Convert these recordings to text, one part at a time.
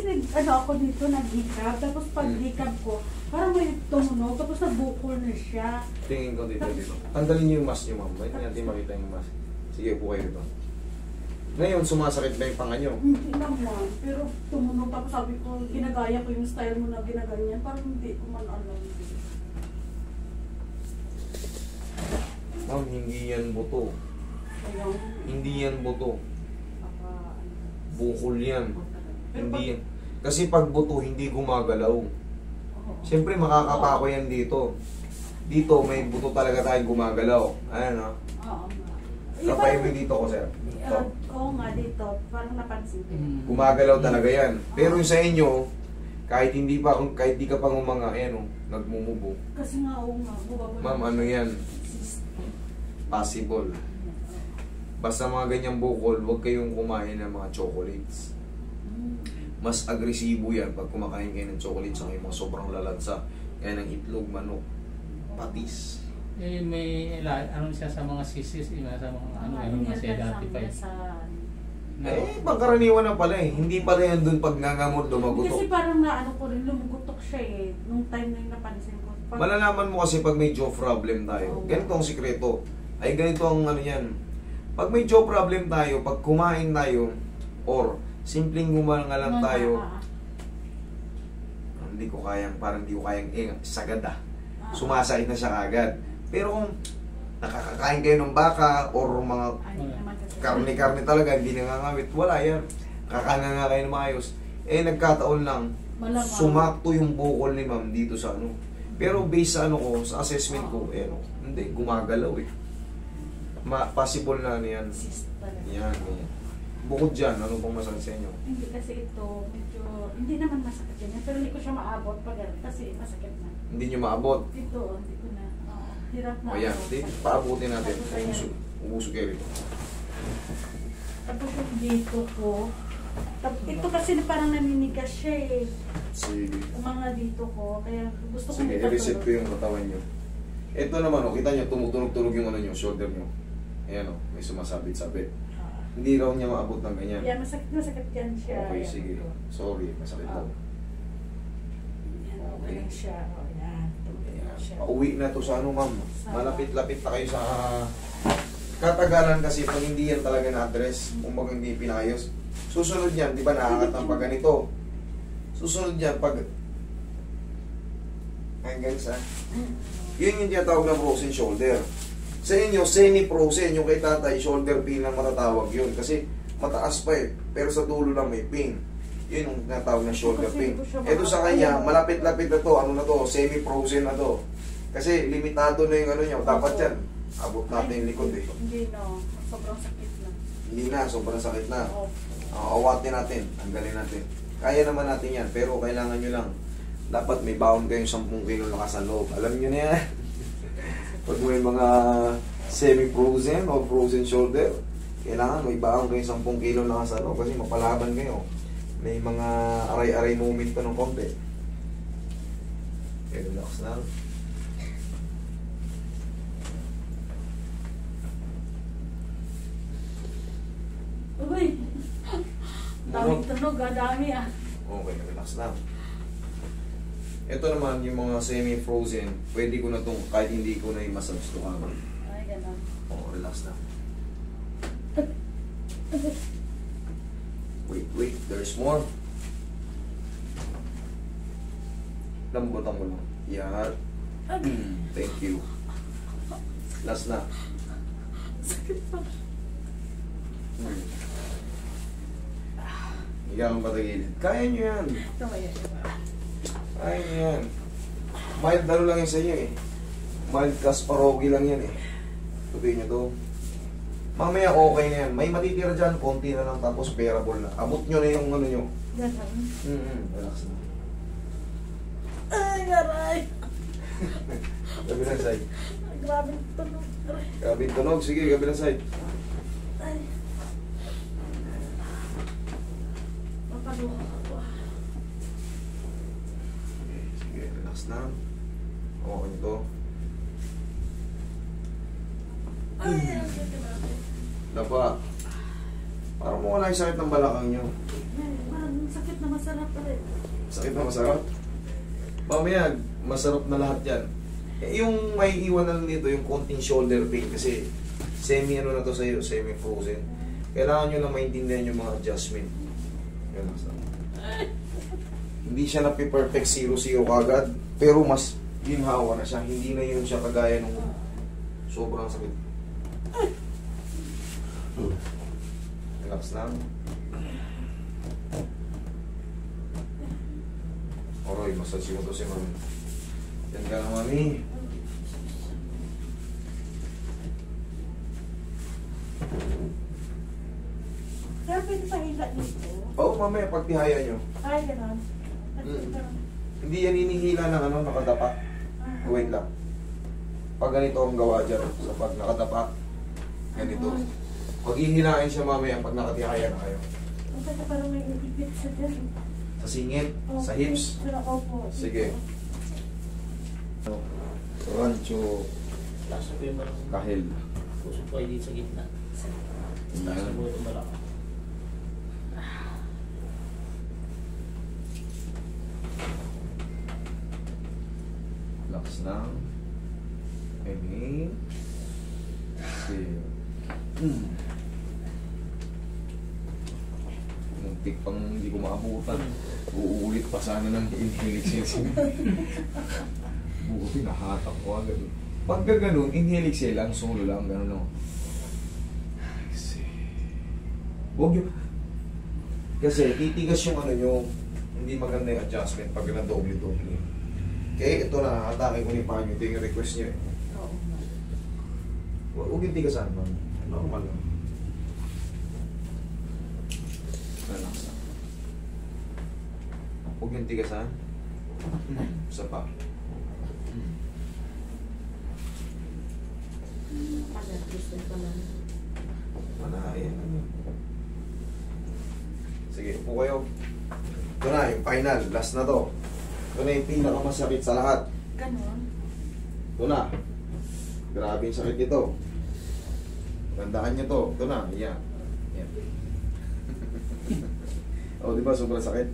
ano ako dito, nag-hikab. Tapos pag-hikab ko, parang may tumunog. Tapos nabukol na siya. Tingin ko dito. Tanggalin niyo yung mask niyo, ma'am. Hindi natin makita yung mask. Sige, po kayo dito. Ngayon, sumasakit ba yung panga niyo? Hindi naman. Pero tumunog. Tapos sabi ko, ginagaya ko yung style mo na ginaganyan. Parang hindi ko man alam. Ma'am, hindi yan buto. Ayun. Hindi yan buto. Bukol yan. Pero Hindi yan. Kasi pag buto, hindi gumagalaw. Siyempre, makakapako yan dito. Dito, may buto talaga tayong gumagalaw. Ayan, ha? Oo. Kapay mo dito ko, sir. Ito. Oo nga, dito. Parang napansin ko. Gumagalaw talaga yan. Pero yung sa inyo, kahit hindi ka pa ngumanga, ayan, oh, nagmumubo. Kasi nga, oo nga. Ma'am, ano yan? Possible. Basta mga ganyang bukol, huwag kayong kumain ng mga chocolates. Mas agresibo yan pag kumakain kayo ng chocolates sa mga sobrang lalansa. Kaya ng itlog, manok, patis. Eh, may ano siya sa mga sisis, sa mga ano, yung mga identified. Eh, pangkaraniwan na pala eh. Hindi pala yan dun pag nangamot, lumagutok. Kasi parang naano ko rin, lumugutok siya eh. Nung time na yung napansin ko. Malalaman mo kasi pag may jaw problem tayo. Ganito ang sikreto. Ay, ganito ang ano yan. Pag may jaw problem tayo, pag kumain tayo, or simpleng gumalanga lang tayo, hindi ko kayang, parang hindi ko kayang sagad ah. Sumasakit na siya kagad. Pero kung nakakakain kayo ng baka, or mga karne-karne talaga, hindi nangangawit, wala yan. Kakanganga kayo ng maayos. Eh, nagkataon lang, sumakto yung bukol ni ma'am dito sa ano. Pero based sa ano ko, sa assessment ko, eh, no, hindi, gumagalaw eh. Possible na ano yan. Yan, yan. Bukod dyan, ano pong masakit sa inyo? Hindi kasi ito, medyo, hindi naman masakit yan. Pero hindi ko siya maabot pag kasi masakit na. Hindi nyo maabot. Ito, hindi ko na. Hirap na. O yan, paabutin natin. Ubusog kayo rito. Tapos yung dito ko, ito kasi parang naninigas siya eh. Sige. Yung mga dito ko, kaya gusto ko Sige, i-reset ko yung katawan nyo. Ito naman, kita nyo, tumutunog-tunog yung ano nyo, shoulder nyo. Ayan o, may sumasabit-sabit. Hindi raw niya maabot ng ganyan. Yeah, masakit yan siya. Okay, sige. Sorry, masakit daw. Okay. Yan siya. Yan. Pauwi na to sa ano, ma'am. Malapit-lapit na kayo sa katagalan kasi pag hindi yan talaga na-address, kung bagang hindi pinayos. Susunod yan, di ba nakakat ng pag ganito? Susunod yan pag hanggang sa yun yung tinatawag na frozen shoulder. Sa inyo, semi-frozen, yung kay tatay, shoulder pain lang matatawag yun. Kasi mataas pa eh, pero sa dulo lang may pain. Yun yung tinatawag na shoulder pain. Ito sa kanya, malapit-lapit na to, ano na to, semi-frozen na to. Kasi limitado na yung ano nyo, dapat yan. Abot natin yung likod eh. Hindi na, sobrang sakit na. Hindi na, sobrang sakit na. Awatin natin, tanggalin natin. Kaya naman natin yan, pero kailangan nyo lang. Dapat may baon kayong 10 kilo lakas ng loob. Alam nyo na yan. Pag may mga semi-frozen o frozen shoulder, kailangan may baon kayong 10 kilo lakas ng loob kasi mapalaban kayo. May mga aray-aray moment pa ng konti. Okay, relax na. Uy! Daming tunog, dami ah. Okay, relax lang. Ito naman, yung mga semi-frozen, pwede ko na itong, kahit hindi ko na i-massage ito kagad. Ay, gano'n. Oo, relax lang. Wait, there's more. Lambutan mo lang. Yan. Thank you. Last na. Sakit pa. Higa kang patagilid. Kaya nyo yan. Tumaya. Kaya nyo yan. Mild ano lang yan sa inyo eh. Mild Kasparowski lang yan eh. Tutuin nyo to. Mamaya okay na yan. May matitira dyan, konti na lang tapos bearable na. Abot nyo na yung ano nyo. Gano'n. Relax na. Ay, garay! Kabilang side. Grabe tunog. Kabilang tunog. Sige, kabilang side. Ay. Papaluha ako. Sige, relax na. Okay nito. Ay, ang grabe. Dapa. Parang mo wala yung sakit ng balakang nyo. Ay, man, sakit na na masarap pa rin. Sakit na masarap? Mamaya, masarap na lahat yan. Eh, yung may iwan na lang dito, yung konting shoulder pain kasi semi-ano na to sa'yo, semi-frozen. Kailangan nyo lang maintindihan yung mga adjustment. Yan lang sa hindi siya napi-perfect 0-0 kagad, pero mas ginhawa na siya. Hindi na yun siya kagaya nung sobrang sakit. Relax lang. Oroy, massage mo to si Mami. Yan ka na, Mami. Kaya pwede pa hila dito. Oo, mamaya pagtihaya nyo. Ay, gano'n. Hindi yan hinihila ng ano, nakadapa. Wait lang. Pag ganito ang gawa dyan, sa pag nakadapa, ganito. Pag hihilain siya mamaya pag nakatihaya na kayo. Kasi parang may ibig sa dyan. Sa singit, Opo, sa hips. pero opo. Sige. Rancho Laso ko yung marang kahil. puso ko ay dito sa gitna. Laso mo ito malaki. Relax lang. Inhale. Exhale. Muntik pang hindi ko maabutan. Uulit pa sana ng inhale, exhale. Buti nahatak ko agad. Pag gano'n, inhale, exhale lang, solo lang, gano'n lang. Exhale. Huwag yun. Kasi titigas yung ano nyo, hindi maganda yung adjustment pag na-doble-doble. Okay, ito na, atake ko ni Panyo. Ito yung request nyo eh. Oo. Huwag yung tigasan, man. Normal lang. Relax lang. Huwag yung tigasan. Isa pa. Manahin. Sige, upo kayo. Ito na, yung final. Last na to. Ito na yung pinakamasakit sa lahat. Ganon. Ito na. Grabe yung sakit nito. Gandaan nyo to. Ito na. Yan. Yan. O, diba? Sobrang sakit.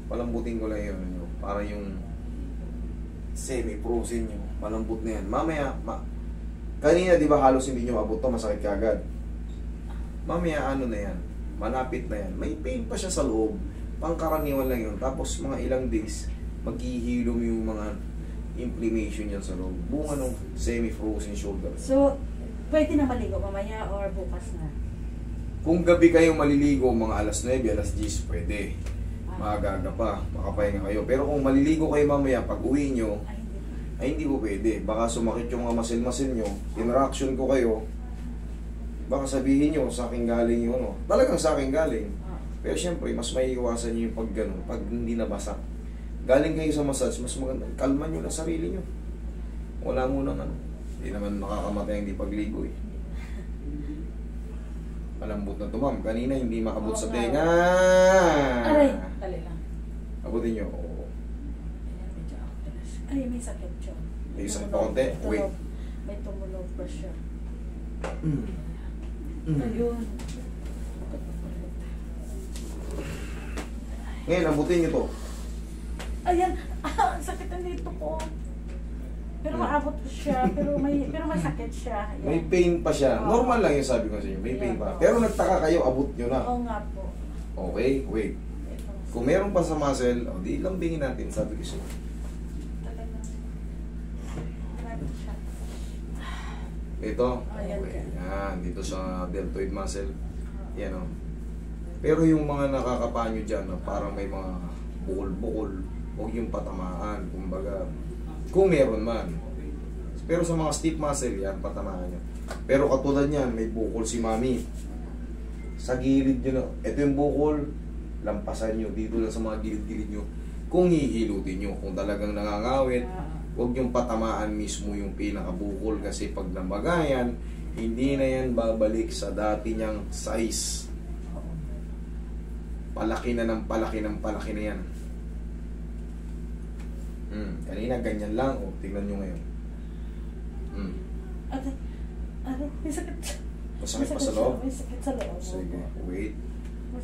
Palambutin ko lang yun. Para yung semi-frozen nyo. Malambot na yan. Mamaya, kanina di ba halos hindi nyo abot to, masakit kagad. Mamaya ano na yan, malapit na yan. May pain pa siya sa loob. Pangkaraniwan lang yun. Tapos mga ilang days, maghihilom yung mga inflammation yan sa loob. Bunga ng semi-frozen shoulder. So, pwede na maligo mamaya or bukas na? Kung gabi kayong maliligo, mga alas 9, alas 10, pwede. Maaga pa, makapahinga kayo. Pero kung maliligo kayo mamaya, pag uwi nyo, ay hindi po pwede. Baka sumakit yung mga masil-masil nyo, interaction ko kayo, baka sabihin nyo, sa akin galing yung ano. Talagang sa akin galing. Pero syempre, mas maiiwasan nyo yung pag gano'n, pag hindi nabasa. Galing kayo sa massage, mas maganda. Kalma nyo na sarili nyo. Wala mo nang ano. Hindi naman nakakamatay ang hindi pagligo eh. Malambot na to, ma'am. Kanina hindi makabot sa tenga. Aray, dali lang. Abutin nyo. Oo. Ay, may sakit siya. May sakit pa konti? Wait. May tumulog pa siya. Mm. Ayun. Ngayon, abutin nyo to. Ayan, ang sakit na dito ko. Pero maabot ko siya, pero may sakit siya. Ayan. May pain pa siya. Oo. Normal lang yung sabi ko sa inyo. May pain pa. Ayan. Pero nagtaka kayo, abot nyo na. Oo nga po. Okay, wait. Kung meron pa sa muscle, di lambingin natin, sabi ko siya. Talagang marami siya. Ito, Ayan. okay. Yan, dito sa deltoid muscle. Yan o. Pero yung mga nakakapanyo dyan, na parang may mga bukol-bukol, huwag yung patamaan, kumbaga, kung meron man. Pero sa mga stiff muscle, yan, patamaan nyo. Pero katulad yan, may bukol si mami. Sa gilid nyo na, ito yung bukol, lampasan nyo, dito lang sa mga gilid-gilid nyo. Kung hihilutin nyo, kung talagang nangangawit, huwag yung patamaan mismo yung pinakabukol kasi pag namagayan, hindi na yan babalik sa dati niyang size. Palaki na ng palaki ng palaki na yan. Kanina ganyan lang, o tingnan nyo ngayon. May sakit siya. Masakit pa sa loob? May sakit sa loob. Sige, wait. 1,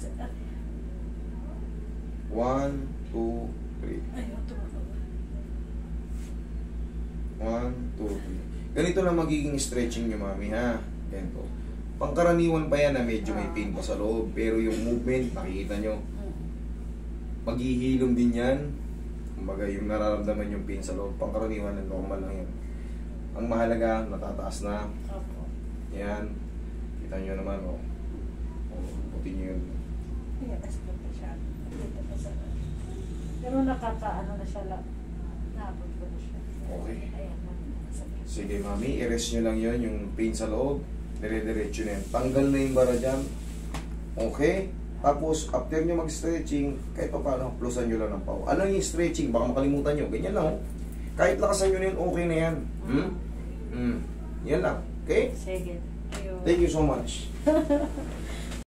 2, 3. Ayun, tumutulog. 1, 2, 3. Ganito na magiging stretching nyo, mami, ha? Ganito. Pangkaraniwan pa yan na medyo may pain pa sa loob. Pero yung movement, nakikita nyo, maghihilom din yan. Kumbaga, yung nararamdaman yung pain sa loob, pangkaraniwan na normal lang yan. Ang mahalaga, natataas na. Opo. Yan. Kita nyo naman, oh. Puti nyo yun. Ayan, kasi pa siya. Dito pa sa... Pero nakakaano na siya lang. Naabot ko na siya. Okay. Ayan, masakit. Sige, mami, i-rest nyo lang yun, yung pain sa loob. Dire-diretso na yan. Tanggal na yung bara dyan. Okay? Tapos, after nyo mag-stretching, kahit pa paano, plusan nyo lang ng pao. Ano yung stretching? Baka makalimutan nyo. Ganyan lang, oh. Kahit lakasan nyo na yun, okay na yan. Yan lang. Okay? Sige. Ayun. Thank you so much.